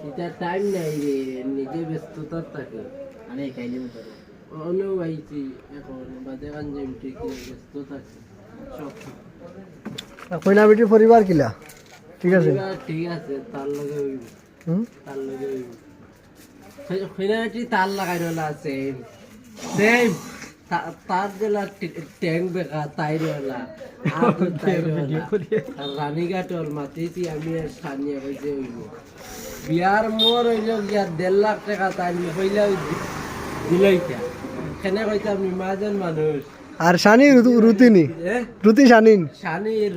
এটা টাইম নাই রে, নিজে ব্যস্ততার থাকে। আমি খাইলি মতো অনেও আইছি এখন বাদে কান যে ঠিক ব্যস্ত থাকে সব কইনা বেটির পরিবার কিলা ঠিক আছে পরিবার ঠিক আছে, তার লগে হইব, তার লগে হইব। ফিনাটি তার লাগাই রলা সেম সেম তার জেলা ট্যাঙ্ক বেকা তাই রলা রানীঘাটর মাতিছি আমি স্থানীয় হয়েছে হইব বিয়ার মোর হইল গিয়া 1.5 লাখ টাকা তাই হইলা দিলাইতা কেনে কইতাম নিমাজন মানুষ আর শানি রুতিনি রুতি শানিন শানির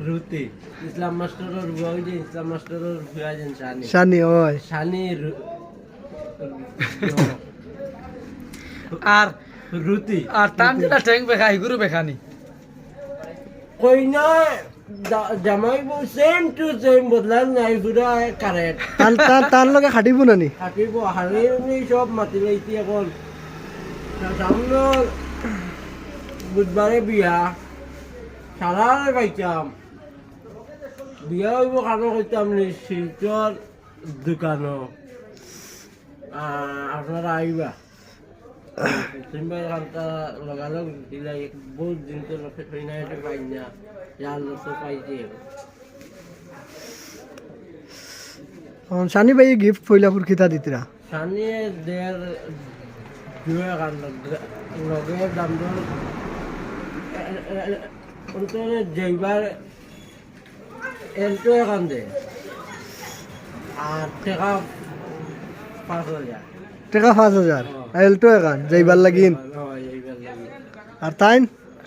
রুতি ইসলাম মাস্টারের বুয়া যে ইসলাম মাস্টারের বুয়া যেন শানি শানি ওই শানির আর রুতি আর তান যেটা ট্যাঙ্ক বেখা হিগুরু বেখানি কই না জামাই বউ সেম টু সেম বদলান নাই পুরা কারেক্ট তার লগে খাটিব নানি থাকিব হারিয়ে সব মাতি লাইছি এখন সামনে বুধবারে বিয়া সারারে পাইতাম বিয়া হইব কারো কইতাম নি শিলচর দোকানও আপনারা আইবা সিম্বাই খানটা লগালগ দিলাই বহুত দিন তো ফিনাইতে পাই না যার লোক পাইছে শানি ভাই গিফট ফইলাপুর খিতা দিতরা সানিয়ে দের দুয়ে কান লগে দাম দর অন্তরে যাইবার এলটো এখান দে আর টাকা 5,000 টাকা 5,000 এলটো এখান যাইবার লাগিন যাইবার লাগি আর তাইন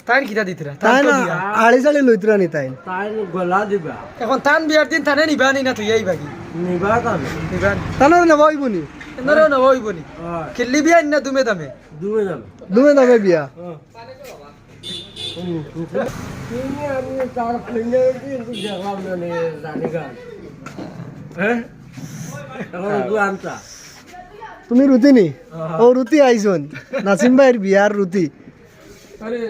তাইন কিটা দিতরা তাই না আড়ি চালি লইতরা নি তাইন তাই গলা দিবা এখন তান বিয়ার দিন তানে নিবা নি না তুই আইবাগি নিবা তাম নিবা তানোর নেব হইবনি এন্দরে না হইবনি কিল্লি বিয়া না দুমে দামে দুয়ে দাম দুমে দামে বিয়া তুমি আমি তার ফিনে কিন্তু দেখলাম না নে জানি গান হ্যাঁ এখন আনতা তুমি রুতিনি ও রুতি আইছন নাসিম ভাইয়ের বিয়ার রুতি আরে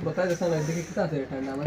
বতা দেছ না দেখি কিটা আছে ঠান্ডা আমার